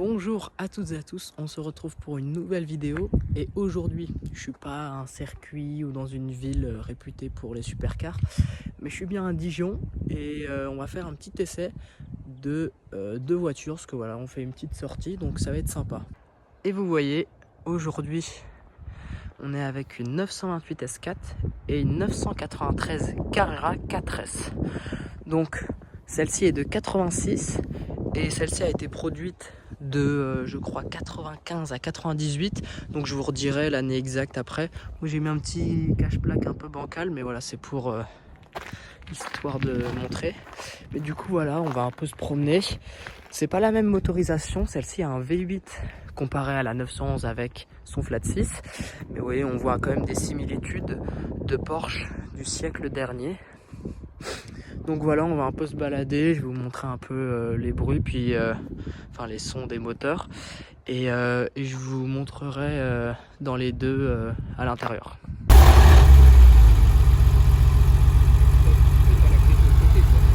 Bonjour à toutes et à tous, on se retrouve pour une nouvelle vidéo et aujourd'hui je suis pas à un circuit ou dans une ville réputée pour les supercars, mais je suis bien à Dijon et on va faire un petit essai de deux voitures parce que voilà, on fait une petite sortie donc ça va être sympa. Et vous voyez, aujourd'hui on est avec une 928 S4 et une 993 Carrera 4S. Donc celle-ci est de 86 et celle-ci a été produite de je crois 95 à 98, donc je vous redirai l'année exacte après. Moi j'ai mis un petit cache-plaque un peu bancal, mais voilà, c'est pour histoire de montrer. Mais du coup voilà, on va un peu se promener. C'est pas la même motorisation, celle-ci a un V8 comparé à la 911 avec son flat 6, mais vous voyez, on voit quand même des similitudes de Porsche du siècle dernier. Donc voilà, on va un peu se balader, je vais vous montrer un peu les bruits, puis enfin les sons des moteurs, et je vous montrerai dans les deux à l'intérieur.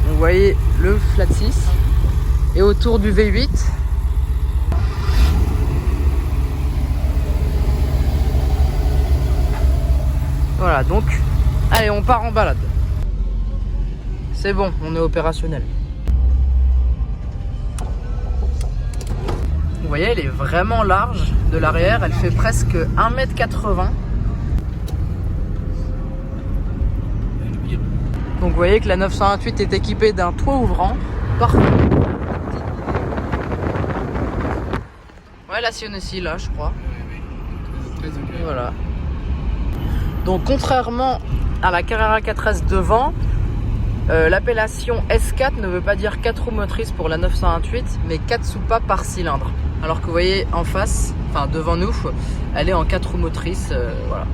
Vous voyez le flat 6 et autour du V8. Voilà, donc allez, on part en balade. C'est bon, on est opérationnel. Vous voyez, elle est vraiment large de l'arrière, elle fait presque 1,80 m. Donc vous voyez que la 928 est équipée d'un toit ouvrant. Parfait. Ouais, la sienne aussi là, je crois. Voilà. Donc contrairement à la Carrera 4S devant, l'appellation S4 ne veut pas dire 4 roues motrices pour la 928, mais 4 soupapes par cylindre. Alors que vous voyez en face, enfin devant nous, elle est en 4 roues motrices, voilà.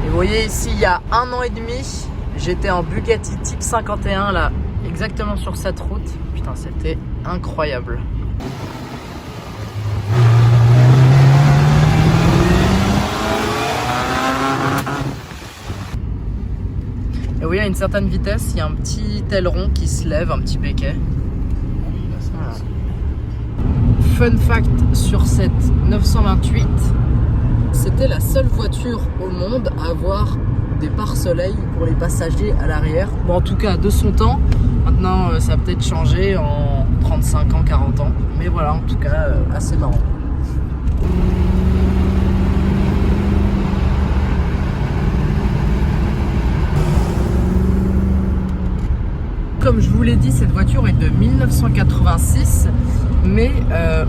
Et vous voyez ici, il y a 1 an et demi, j'étais en Bugatti Type 51 là, exactement sur cette route. Putain, c'était incroyable. Et oui, à une certaine vitesse, il y a un petit aileron qui se lève, un petit béquet. Voilà. Fun fact sur cette 928, c'était la seule voiture au monde à avoir des pare-soleil pour les passagers à l'arrière. Bon, en tout cas, de son temps. Maintenant, ça a peut-être changé en 35 ans, 40 ans. Mais voilà, en tout cas, assez marrant. Comme je vous l'ai dit, cette voiture est de 1986, mais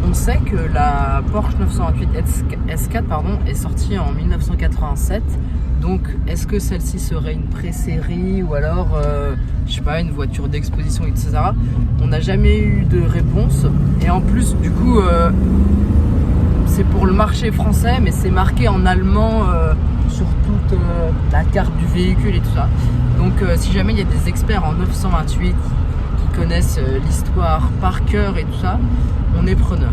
on sait que la Porsche 928 S4 est sortie en 1987. Donc, est-ce que celle-ci serait une pré-série ou alors, je sais pas, une voiture d'exposition, etc. On n'a jamais eu de réponse. Et en plus, du coup, c'est pour le marché français, mais c'est marqué en allemand sur toute la carte du véhicule et tout ça. Donc si jamais il y a des experts en 928 qui connaissent l'histoire par cœur et tout ça, on est preneur.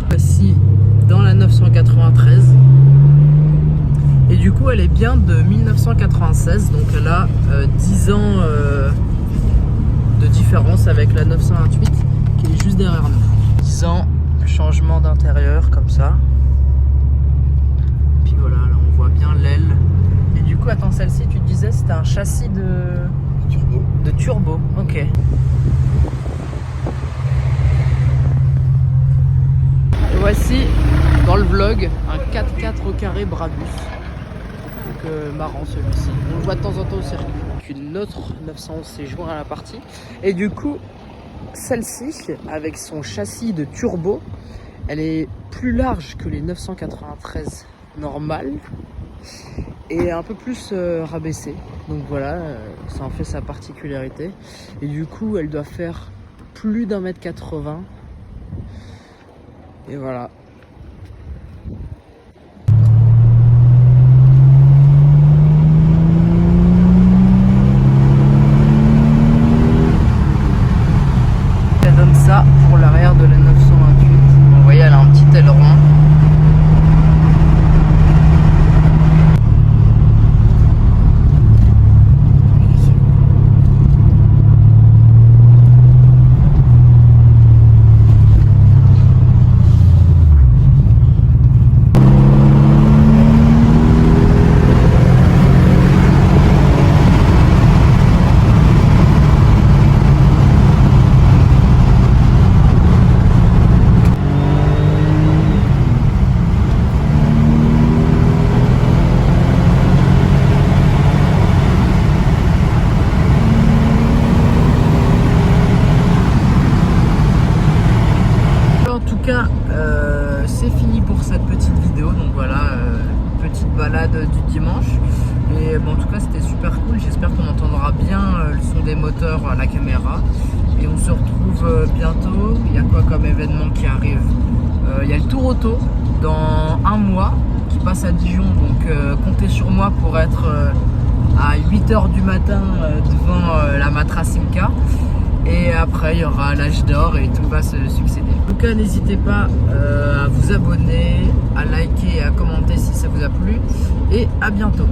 Voici dans la 993. Et du coup elle est bien de 1996, donc elle a 10 ans de différence avec la 928 qui est juste derrière nous. 10 ans, changement d'intérieur comme ça. Puis voilà, là on voit bien l'aile. Et du coup, attends, celle-ci, tu te disais, c'était un châssis de turbo. Ok. Et voici, dans le vlog, un 4x4 au carré Brabus. Donc marrant celui-ci. On le voit de temps en temps au circuit. Une autre 911 s'est joint à la partie. Et du coup, celle-ci, avec son châssis de turbo, elle est plus large que les 993 normales. Et un peu plus rabaissée, donc voilà, ça en fait sa particularité. Et du coup elle doit faire plus d'1,80 m. Et voilà. Ça donne ça pour l'arrière de la 928. Vous voyez, elle a un petit aileron. c'est fini pour cette petite vidéo. Donc voilà, petite balade du dimanche. Et bon, en tout cas, c'était super cool. J'espère qu'on entendra bien le son des moteurs à la caméra. Et on se retrouve bientôt. Il y a quoi comme événement qui arrive? Il y a le Tour Auto dans un mois qui passe à Dijon. Donc comptez sur moi pour être à 8 h du matin devant la Matra Simca. Et après il y aura l'âge d'or et tout va se succéder. En tout cas, n'hésitez pas à vous abonner, à liker et à commenter si ça vous a plu. Et à bientôt.